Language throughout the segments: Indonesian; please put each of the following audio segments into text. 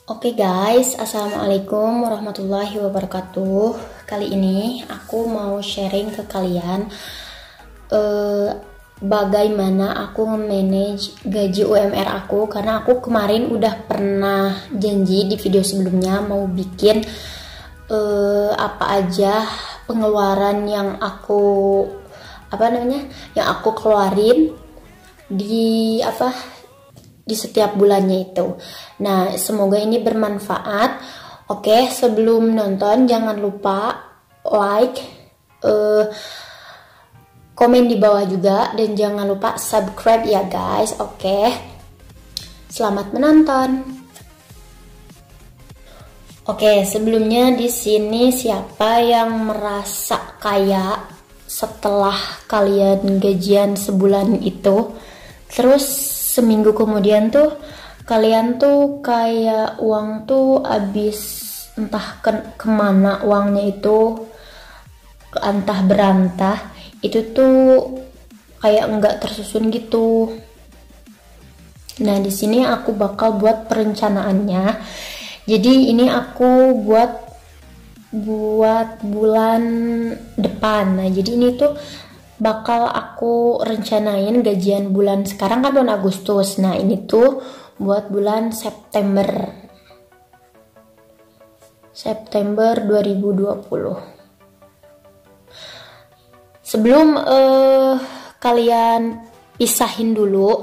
Oke guys, assalamualaikum warahmatullahi wabarakatuh. Kali ini aku mau sharing ke kalian bagaimana aku nge-manage gaji UMR aku, karena aku kemarin udah pernah janji di video sebelumnya mau bikin apa aja pengeluaran yang aku keluarin di setiap bulannya itu. Nah, semoga ini bermanfaat. Oke, sebelum nonton jangan lupa like, komen di bawah juga, dan jangan lupa subscribe ya guys. Oke, selamat menonton. Oke, sebelumnya di sini siapa yang merasa kaya setelah kalian gajian sebulan itu, terus seminggu kemudian tuh kalian tuh kayak uang tuh habis entah kemana uangnya itu, entah berantah, itu tuh kayak enggak tersusun gitu. Nah, di sini aku bakal buat perencanaannya. Jadi ini aku buat bulan depan. Nah, jadi ini tuh bakal aku rencanain gajian bulan sekarang kan bulan Agustus. Nah, ini tuh buat bulan September 2020. Sebelum kalian pisahin dulu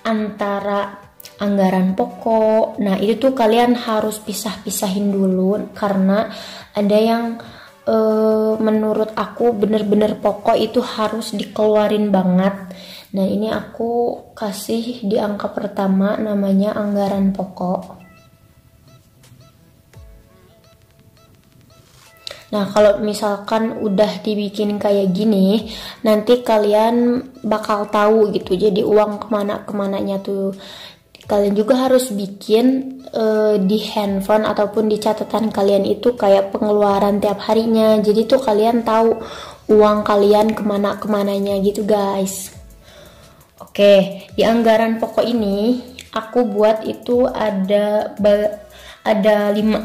antara anggaran pokok. Nah, itu tuh kalian harus pisah-pisahin dulu, karena ada yang menurut aku bener-bener pokok itu harus dikeluarin banget. Nah, ini aku kasih di angka pertama, namanya anggaran pokok. Nah, kalau misalkan udah dibikin kayak gini, nanti kalian bakal tahu gitu, jadi uang kemana-kemananya tuh. Kalian juga harus bikin di handphone ataupun di catatan kalian itu kayak pengeluaran tiap harinya, jadi tuh kalian tahu uang kalian kemana-kemananya gitu guys. Oke, di anggaran pokok ini aku buat itu ada 5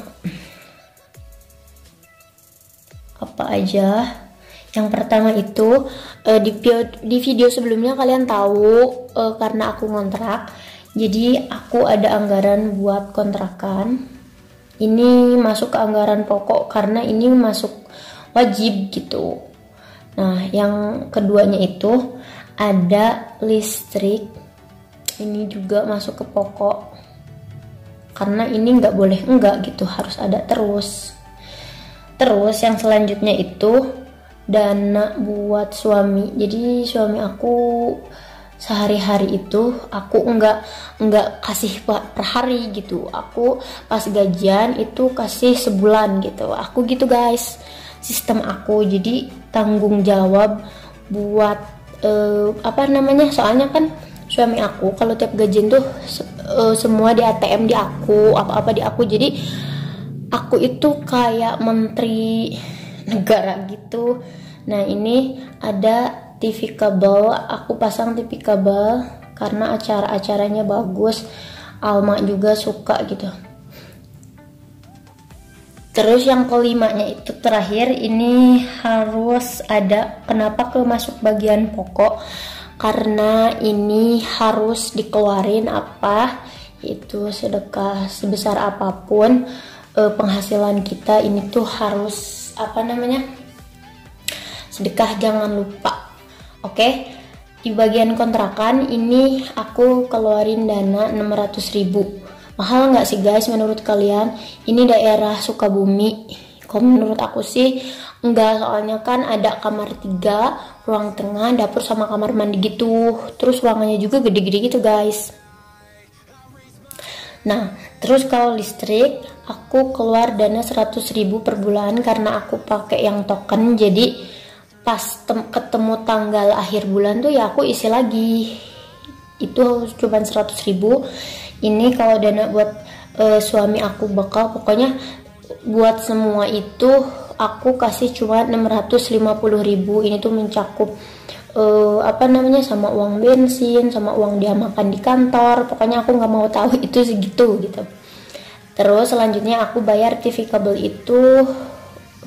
apa aja. Yang pertama itu di video sebelumnya kalian tahu, karena aku ngontrak, jadi aku ada anggaran buat kontrakan. Ini masuk ke anggaran pokok karena ini masuk wajib gitu. Nah, yang keduanya itu ada listrik. Ini juga masuk ke pokok karena ini nggak boleh enggak gitu, harus ada terus. Terus yang selanjutnya itu dana buat suami. Jadi suami aku sehari-hari itu aku enggak kasih per hari gitu, aku pas gajian itu kasih sebulan gitu, aku gitu guys sistem aku. Jadi tanggung jawab buat soalnya kan suami aku kalau tiap gajian tuh semua di ATM di aku, apa-apa di aku, jadi aku itu kayak menteri negara gitu. Nah, ini ada TV kabel, aku pasang TV kabel karena acara-acaranya bagus, Alma juga suka gitu. Terus yang kelimanya itu terakhir, ini harus ada, kenapa ke masuk bagian pokok, karena ini harus dikeluarin itu sedekah sebesar apapun penghasilan kita, ini tuh harus sedekah, jangan lupa. Oke, di bagian kontrakan ini aku keluarin dana 600.000. Mahal nggak sih guys menurut kalian? Ini daerah Sukabumi. Kalau menurut aku sih enggak, soalnya kan ada kamar 3, ruang tengah, dapur sama kamar mandi gitu. Terus ruangannya juga gede-gede gitu guys. Nah, terus kalau listrik aku keluar dana 100.000 per bulan karena aku pakai yang token. Jadi pas ketemu tanggal akhir bulan tuh ya aku isi lagi, itu cuma 100.000. Ini kalau dana buat suami aku bakal, pokoknya buat semua itu aku kasih cuma 650.000. Ini tuh mencakup sama uang bensin, sama uang dia makan di kantor. Pokoknya aku nggak mau tahu itu segitu gitu. Terus selanjutnya aku bayar TV kabel itu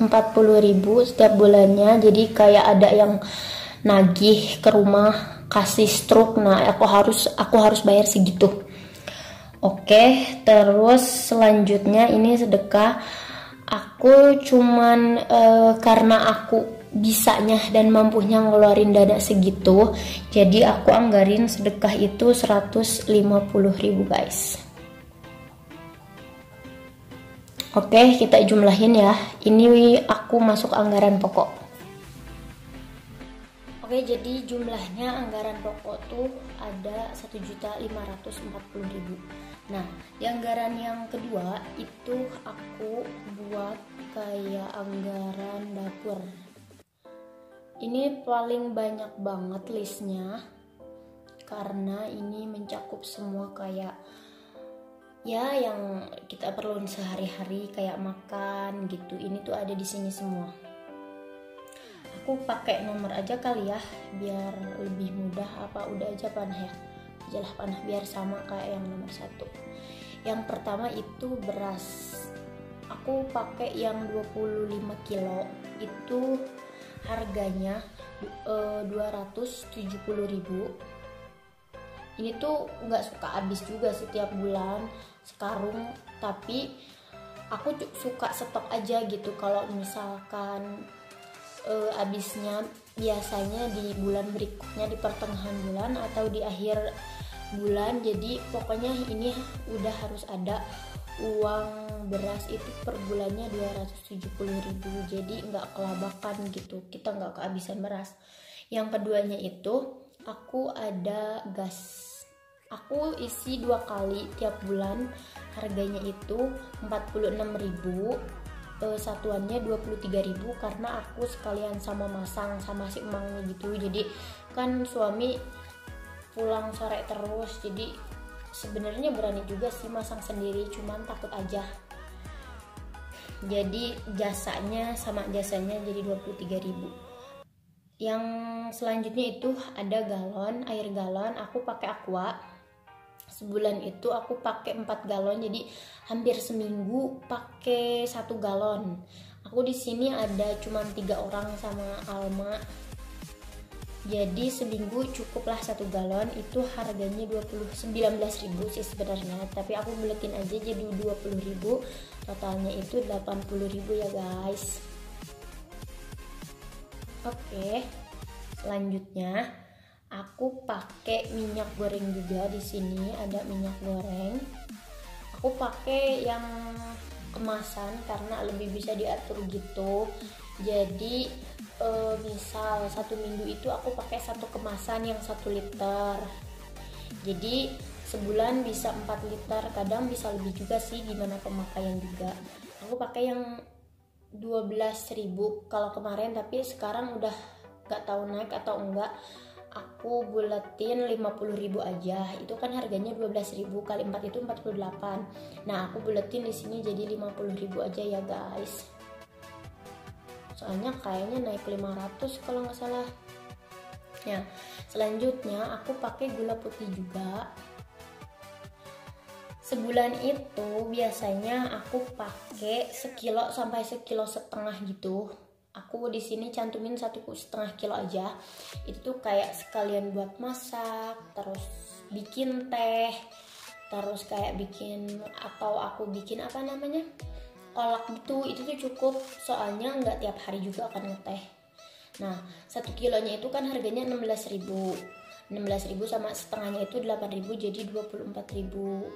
40.000 setiap bulannya. Jadi kayak ada yang nagih ke rumah kasih stroke, nah aku harus bayar segitu. Oke, terus selanjutnya ini sedekah. Aku cuman karena aku bisanya dan mampunya ngeluarin dana segitu, jadi aku anggarin sedekah itu 150.000 guys. Oke, kita jumlahin ya. Ini aku masuk anggaran pokok. Oke, jadi jumlahnya anggaran pokok tuh ada 1.540.000. Nah, di anggaran yang kedua itu aku buat kayak anggaran dapur. Ini paling banyak banget listnya karena ini mencakup semua kayak ya yang kita perlu sehari-hari kayak makan gitu. Ini tuh ada di sini semua. Aku pakai nomor aja kali ya biar lebih mudah. Apa udah aja panah ya? Ajalah panah biar sama kayak yang nomor 1. Yang pertama itu beras. Aku pakai yang 25 kilo. Itu harganya 270.000. Ini tuh nggak suka habis juga setiap bulan sekarung, tapi aku suka stok aja gitu. Kalau misalkan habisnya biasanya di bulan berikutnya, di pertengahan bulan atau di akhir bulan. Jadi pokoknya ini udah harus ada uang beras itu per bulannya 270.000. Jadi nggak kelabakan gitu, kita nggak kehabisan beras. Yang keduanya itu aku ada gas. Aku isi 2 kali tiap bulan, harganya itu 46.000, satuannya 23.000 karena aku sekalian sama masang sama si emangnya gitu. Jadi kan suami pulang sore terus, jadi sebenarnya berani juga sih masang sendiri, cuman takut aja. Jadi jasanya sama jasanya jadi 23.000. Yang selanjutnya itu ada galon, air galon. Aku pakai Aqua. Sebulan itu aku pakai 4 galon, jadi hampir seminggu pakai 1 galon. Aku di sini ada cuma 3 orang sama Alma, jadi seminggu cukuplah 1 galon. Itu harganya 19.000 sih sebenarnya, tapi aku buletin aja jadi 20.000, totalnya itu 80.000 ya guys. Oke, selanjutnya aku pakai minyak goreng juga. Di sini ada minyak goreng. Aku pakai yang kemasan karena lebih bisa diatur gitu. Jadi misal 1 minggu itu aku pakai 1 kemasan yang 1 liter. Jadi sebulan bisa 4 liter, kadang bisa lebih juga sih, gimana pemakaian juga. Aku pakai yang 12.000 kalau kemarin, tapi sekarang udah gak tahu naik atau enggak. Aku buletin 50.000 aja. Itu kan harganya 12.000 kali 4 itu 48. Nah, aku buletin di sini jadi 50.000 aja ya guys. Soalnya kayaknya naik 500 kalau nggak salah. Ya, selanjutnya aku pakai gula putih juga. Sebulan itu biasanya aku pakai 1 kilo sampai 1,5 kilo gitu. Aku di sini cantumin 1,5 kilo aja. Itu kayak sekalian buat masak, terus bikin teh, terus kayak bikin, atau aku bikin apa namanya, kolak gitu. Itu tuh cukup, soalnya nggak tiap hari juga akan ngeteh. Nah, 1 kilonya itu kan harganya 16.000. 16.000 sama setengahnya itu 8.000, jadi 24.000.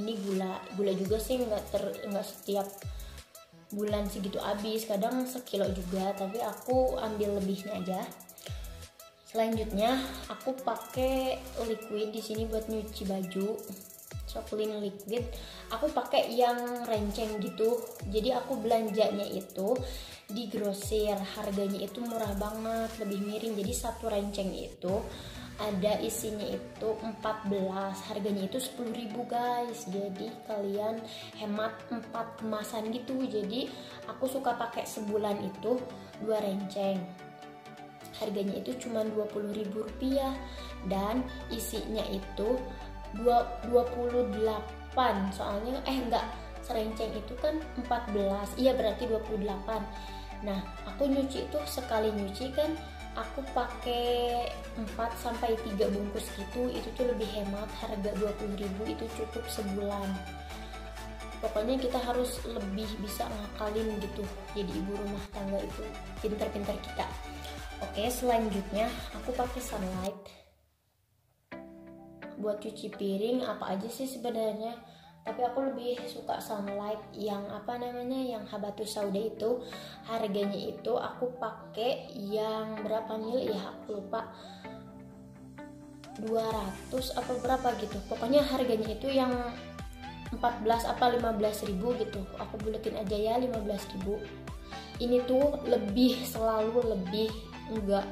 Ini gula juga sih nggak setiap bulan segitu habis, kadang 1 kilo juga, tapi aku ambil lebihnya aja. Selanjutnya aku pakai liquid di sini buat nyuci baju, Soklin liquid. Aku pakai yang renceng gitu. Jadi aku belanjanya itu di grosir, harganya itu murah banget, lebih miring. Jadi 1 renceng itu ada isinya itu 14, harganya itu 10.000 guys. Jadi kalian hemat 4 kemasan gitu. Jadi aku suka pakai sebulan itu 2 renceng, harganya itu cuma 20.000 rupiah, dan isinya itu 28 soalnya enggak, serenceng itu kan 14, iya berarti 28. Nah aku nyuci itu sekali nyuci kan aku pakai 4 sampai 3 bungkus gitu, itu tuh lebih hemat, harga 20.000 itu cukup sebulan. Pokoknya kita harus lebih bisa ngakalin gitu, jadi ibu rumah tangga itu pinter-pinter kita. Oke, selanjutnya aku pakai Sunlight buat cuci piring apa aja sih sebenarnya, tapi aku lebih suka Sunlight yang apa namanya, yang habatus sauda itu. Harganya itu aku pakai yang berapa mil ya aku lupa, 200 apa berapa gitu, pokoknya harganya itu yang 14 apa 15.000 gitu, aku buletin aja ya 15.000. Ini tuh selalu lebih, enggak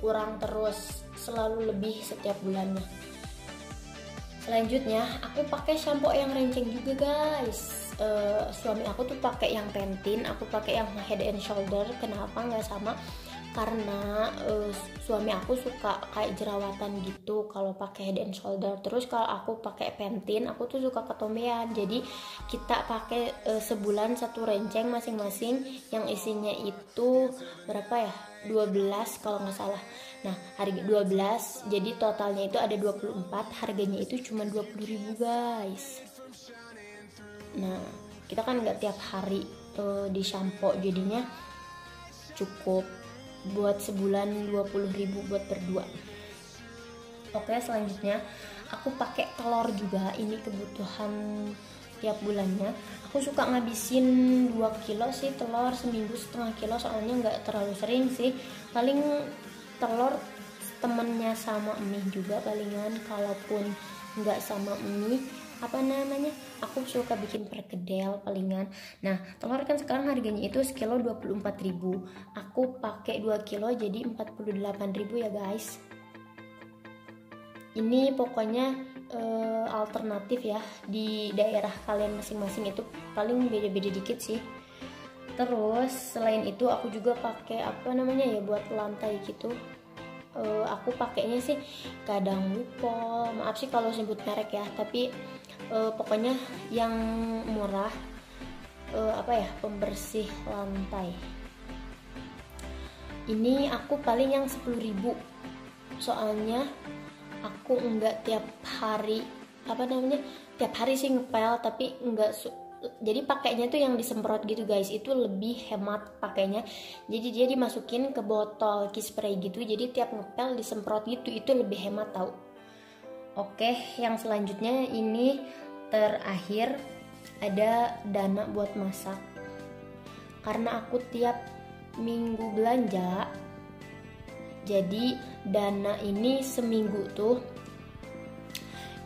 kurang terus, selalu lebih setiap bulannya. Selanjutnya aku pakai shampoo yang renceng juga guys. Suami aku tuh pakai yang Pantene, aku pakai yang Head and Shoulder. Kenapa nggak sama? Karena suami aku suka kayak jerawatan gitu kalau pakai Head and Shoulder. Terus kalau aku pakai Pantene, aku tuh suka ketombean. Jadi kita pakai sebulan satu renceng masing-masing, yang isinya itu berapa ya? 12 kalau nggak salah. Nah harga 12, jadi totalnya itu ada 24, harganya itu cuma 20.000 guys. Nah kita kan nggak tiap hari di shampoo, jadinya cukup buat sebulan 20.000 buat berdua. Oke, selanjutnya aku pakai telur juga, ini kebutuhan tiap bulannya. Aku suka ngabisin 2 kilo sih telur, seminggu setengah kilo, soalnya nggak terlalu sering sih, paling telur temennya sama mie juga palingan. Kalaupun nggak sama mie, apa namanya, aku suka bikin perkedel palingan. Nah telur kan sekarang harganya itu sekilo 24.000, aku pakai 2 kilo jadi 48.000 ya guys. Ini pokoknya alternatif ya, di daerah kalian masing-masing itu paling beda-beda dikit sih. Terus selain itu aku juga pakai apa namanya ya, buat lantai gitu. Aku pakainya sih kadang Wipol, maaf sih kalau sebut merek ya, tapi pokoknya yang murah, apa ya, pembersih lantai. Ini aku paling yang 10.000, soalnya aku enggak tiap hari, apa namanya, tiap hari sih ngepel, tapi enggak jadi pakainya tuh yang disemprot gitu guys, itu lebih hemat pakainya. Jadi dia dimasukin ke botol key spray gitu, jadi tiap ngepel disemprot gitu, itu lebih hemat tau. Oke, yang selanjutnya ini terakhir ada dana buat masak. Karena aku tiap minggu belanja, jadi dana ini seminggu tuh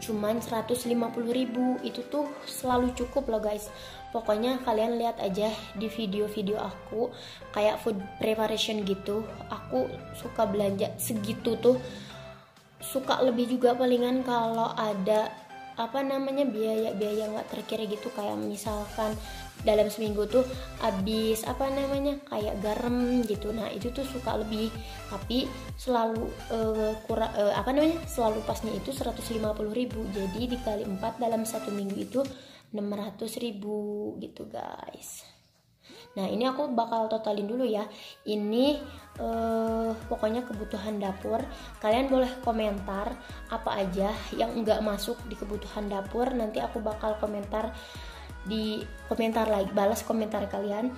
cuman 150.000, itu tuh selalu cukup loh guys. Pokoknya kalian lihat aja di video-video aku kayak food preparation gitu, aku suka belanja segitu tuh, suka lebih juga palingan kalau ada apa namanya biaya nggak terkira gitu, kayak misalkan dalam seminggu tuh habis apa namanya kayak garam gitu. Nah itu tuh suka lebih, tapi selalu kurang apa namanya, selalu pasnya itu 150.000, jadi dikali 4 dalam satu minggu itu 600.000 gitu guys. Nah ini aku bakal totalin dulu ya, ini pokoknya kebutuhan dapur. Kalian boleh komentar apa aja yang nggak masuk di kebutuhan dapur, nanti aku bakal komentar di komentar lagi, balas komentar kalian,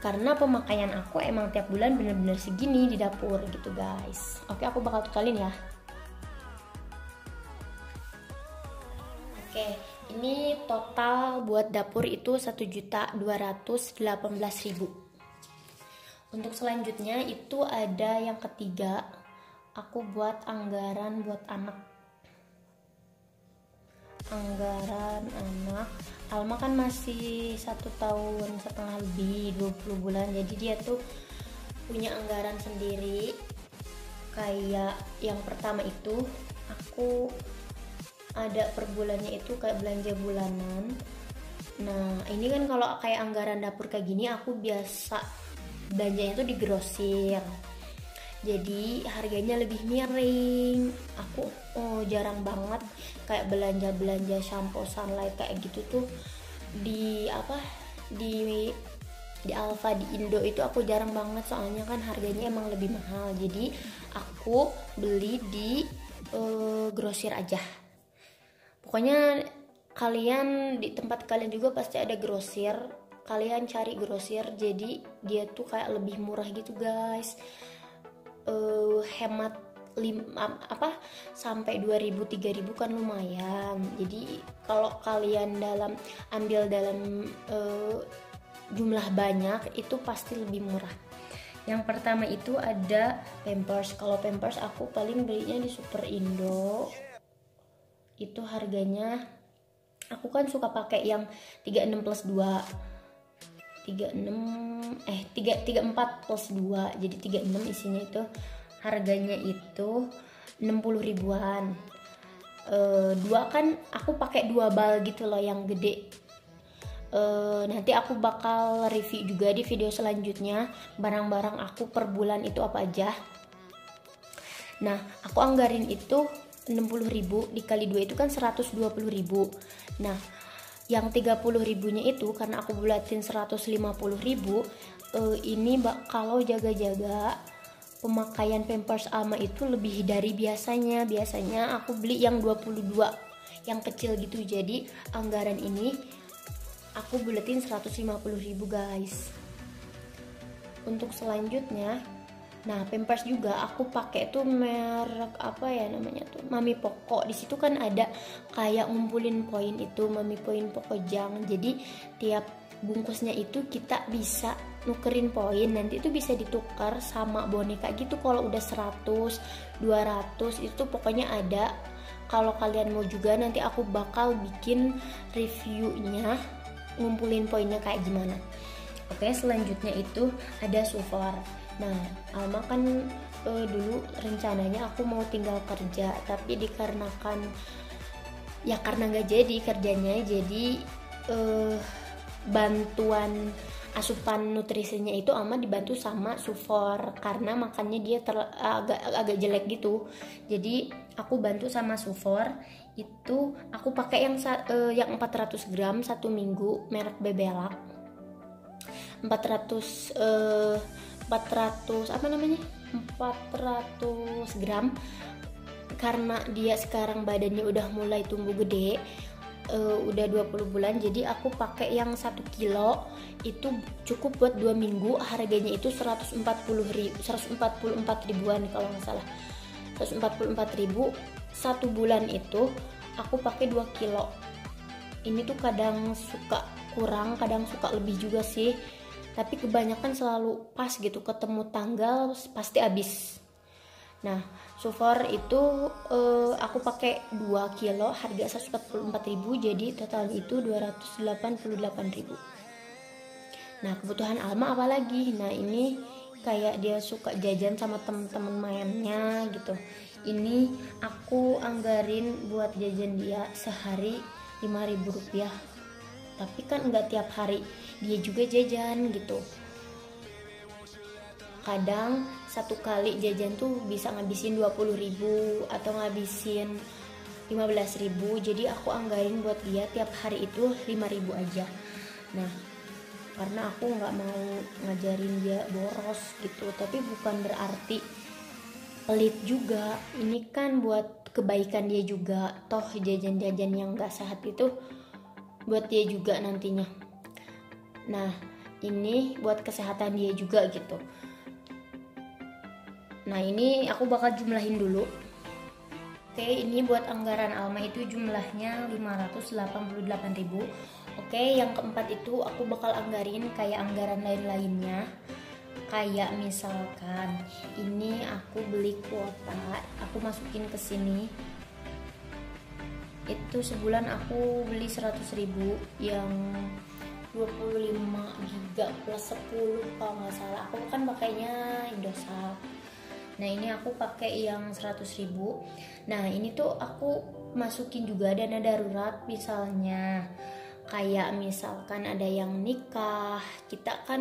karena pemakaian aku emang tiap bulan bener-bener segini di dapur gitu guys. Oke, aku bakal totalin ya. Oke, ini total buat dapur itu 1.218.000. Untuk selanjutnya itu ada yang ketiga, aku buat anggaran buat anak. Anggaran anak, Alma kan masih 1 tahun setengah lebih, 20 bulan, jadi dia tuh punya anggaran sendiri. Kayak yang pertama itu aku ada per bulannya itu kayak belanja bulanan. Nah ini kan kalau kayak anggaran dapur kayak gini aku biasa belanjanya tuh di grosir. jadi harganya lebih miring. Aku jarang banget kayak belanja shampoo Sunlight kayak gitu tuh di di Alfa di Indo itu aku jarang banget, soalnya kan harganya emang lebih mahal. Jadi aku beli di grosir aja. Pokoknya kalian di tempat kalian juga pasti ada grosir, kalian cari grosir, jadi dia tuh kayak lebih murah gitu guys. Hemat sampai 2.000-3.000 kan lumayan. Jadi kalau kalian ambil dalam jumlah banyak itu pasti lebih murah. Yang pertama itu ada Pampers. Kalau Pampers aku paling belinya di Super Indo. Itu harganya, aku kan suka pakai yang 36 plus 2, 34 plus 2, jadi 36 isinya. Itu harganya itu 60 ribuan. Dua kan aku pakai 2 bal gitu loh yang gede. Nanti aku bakal review juga di video selanjutnya barang-barang aku per bulan itu apa aja. Nah, aku anggarin itu 60 ribu dikali 2 itu kan 120 ribu. Nah, yang 30 ribunya itu karena aku bulatin 150 ribu, ini kalau jaga-jaga pemakaian Pampers Alma itu lebih dari biasanya. Biasanya aku beli yang 22 yang kecil gitu, jadi anggaran ini aku bulatin 150 ribu guys. Untuk selanjutnya, nah Pampers juga aku pakai tuh merek apa ya namanya tuh, Mami Poko. Di situ kan ada kayak ngumpulin poin itu, Mami Poin Pokojang. Jadi tiap bungkusnya itu kita bisa nukerin poin, nanti itu bisa ditukar sama boneka gitu. Kalau udah 100, 200 itu pokoknya ada. Kalau kalian mau juga nanti aku bakal bikin reviewnya ngumpulin poinnya kayak gimana. Oke, selanjutnya itu ada Sufor. Nah, Alma kan dulu rencananya aku mau tinggal kerja, tapi dikarenakan ya karena nggak jadi kerjanya, jadi bantuan asupan nutrisinya itu Alma dibantu sama Sufor karena makannya dia agak jelek gitu. Jadi aku bantu sama Sufor. Itu aku pakai yang 400 gram 1 minggu merek Bebelak. 400 gram karena dia sekarang badannya udah mulai tumbuh gede, udah 20 bulan, jadi aku pakai yang 1 kilo itu cukup buat 2 minggu. Harganya itu 144 ribuan kalau nggak salah, 144 ribu. 1 bulan itu aku pakai 2 kilo. Ini tuh kadang suka kurang, kadang suka lebih juga sih, tapi kebanyakan selalu pas gitu, ketemu tanggal pasti habis. Nah, Sufor itu aku pakai 2 kilo, harga 144 ribu, jadi total itu 288 ribu. Nah, kebutuhan Alma apa lagi? Nah, ini kayak dia suka jajan sama temen-temen mainnya gitu. Ini aku anggarin buat jajan dia sehari 5.000 rupiah. Tapi kan nggak tiap hari dia juga jajan gitu. Kadang satu kali jajan tuh bisa ngabisin 20 ribu atau ngabisin 15 ribu. Jadi aku anggarin buat dia tiap hari itu 5 ribu aja. Nah, karena aku nggak mau ngajarin dia boros gitu, tapi bukan berarti pelit juga. Ini kan buat kebaikan dia juga. Toh jajan-jajan yang nggak sehat itu buat dia juga nantinya. Nah, ini buat kesehatan dia juga gitu. Nah, ini aku bakal jumlahin dulu. Oke, ini buat anggaran Alma itu jumlahnya 588 ribu. Oke, yang keempat itu aku bakal anggarin kayak anggaran lain-lainnya. Kayak misalkan ini aku beli kuota, aku masukin ke sini. Itu sebulan aku beli 100 ribu yang 25 giga plus 10 kalau nggak salah. Aku kan pakainya Indosat. Nah, ini aku pakai yang 100 ribu. Nah, ini tuh aku masukin juga dana darurat, misalkan ada yang nikah, kita kan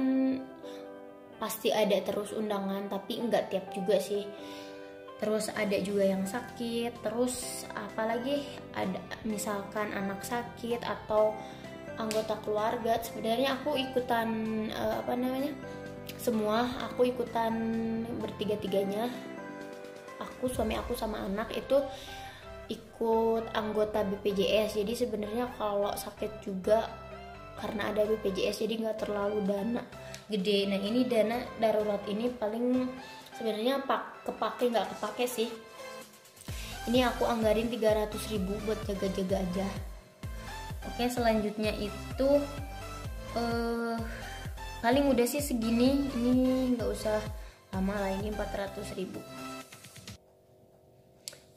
pasti ada terus undangan, tapi enggak tiap juga sih. Terus ada juga yang sakit, terus apalagi ada misalkan anak sakit atau anggota keluarga. Sebenarnya aku ikutan semua, aku ikutan bertiga-tiganya. Aku, suami aku sama anak itu ikut anggota BPJS. Jadi sebenarnya kalau sakit juga karena ada BPJS jadi nggak terlalu dana gede. Nah ini dana darurat ini paling sebenarnya kepake nggak kepake sih. Ini aku anggarin 300.000 buat jaga-jaga aja. Oke, selanjutnya itu paling udah sih segini. Ini nggak usah lama lah, ini 400.000.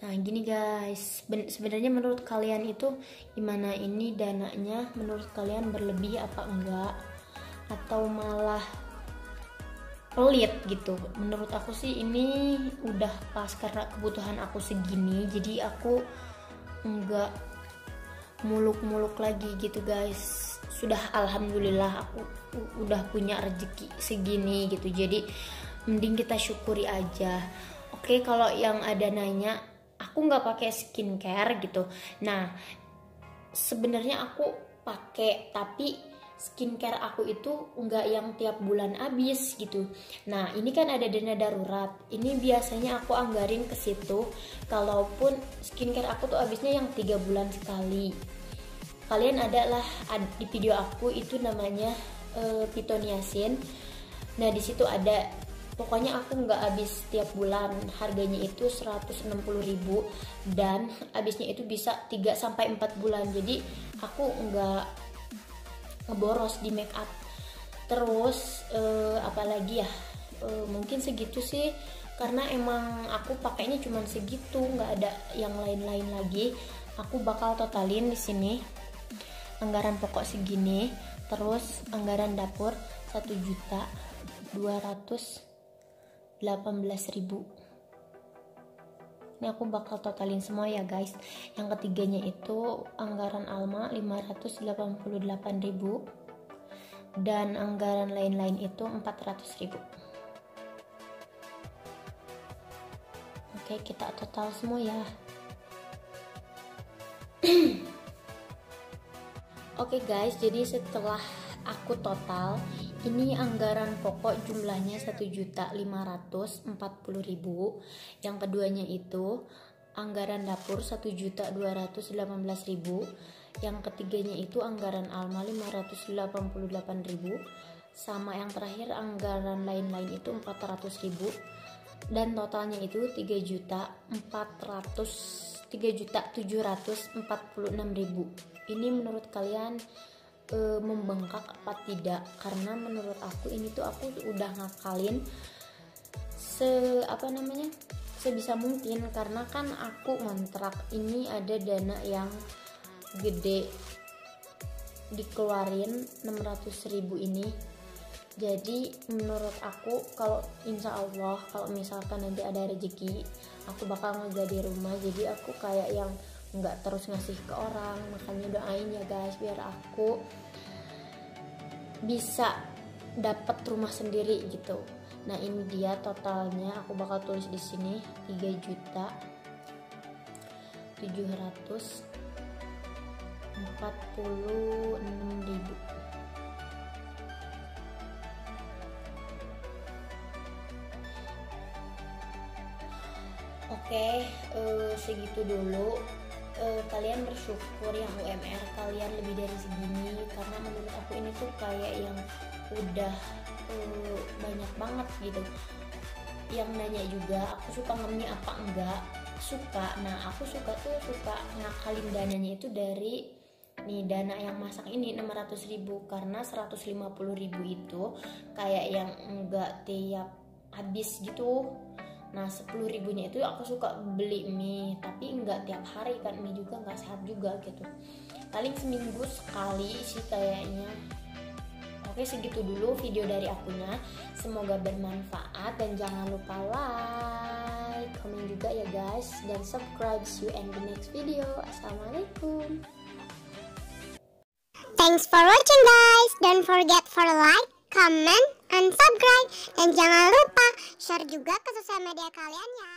Nah gini guys, sebenarnya menurut kalian itu gimana, ini dananya menurut kalian berlebih apa enggak, atau malah pelit gitu? Menurut aku sih ini udah pas karena kebutuhan aku segini, jadi aku enggak muluk-muluk lagi gitu guys. Sudah alhamdulillah aku udah punya rezeki segini gitu, jadi mending kita syukuri aja. Oke, kalau yang ada nanya aku nggak pakai skincare gitu. Nah sebenarnya aku pakai, tapi skincare aku itu nggak yang tiap bulan habis gitu. Nah ini kan ada dana darurat, ini biasanya aku anggarin ke situ. Kalaupun skincare aku tuh habisnya yang 3 bulan sekali. Kalian ada lah di video aku itu namanya pitoniasin. Nah di situ ada, pokoknya aku nggak habis tiap bulan. Harganya itu 160.000 dan habisnya itu bisa 3-4 bulan. Jadi aku nggak ngeboros di make up. Terus apalagi ya, mungkin segitu sih, karena emang aku pakainya cuma segitu, nggak ada yang lain-lain lagi. Aku bakal totalin di sini anggaran pokok segini, terus anggaran dapur 1.218.000. Ini aku bakal totalin semua ya guys. Yang ketiganya itu anggaran Alma 588.000 dan anggaran lain-lain itu 400.000. Oke, kita total semua ya. Oke guys, jadi setelah aku total, ini anggaran pokok jumlahnya 1.540.000. Yang keduanya itu anggaran dapur 1.218.000. Yang ketiganya itu anggaran Alma 588.000. Sama yang terakhir anggaran lain-lain itu 400.000. Dan totalnya itu 3.746.000. Ini menurut kalian membengkak apa tidak? Karena menurut aku ini tuh aku udah ngakalin sebisa mungkin, karena kan aku ngontrak, ini ada dana yang gede dikeluarin 600.000 ini. Jadi menurut aku kalau insya Allah kalau misalkan nanti ada rezeki, aku bakal ngegade rumah. Jadi aku kayak yang nggak terus ngasih ke orang. Makanya doain ya guys biar aku bisa dapat rumah sendiri gitu. Nah ini dia totalnya, aku bakal tulis di sini 3.746.000. Oke, segitu dulu. Kalian bersyukur yang UMR kalian lebih dari segini, karena menurut aku ini tuh kayak yang udah banyak banget gitu. Yang nanya juga aku suka ngemnya apa enggak, suka. Nah aku suka ngakalin dananya itu dari nih dana yang masak ini 600.000, karena 150.000 itu kayak yang enggak tiap habis gitu. Nah 10.000-nya itu aku suka beli mie, tapi nggak tiap hari kan, mie juga nggak sehat juga gitu, paling seminggu sekali sih kayaknya. Oke, segitu dulu video dari akunya, semoga bermanfaat dan jangan lupa like, komen juga ya guys, dan subscribe. See you in the next video. Assalamualaikum. Thanks for watching guys. Don't forget for like, comment, and subscribe. Dan jangan lupa share juga ke sosial media kalian ya.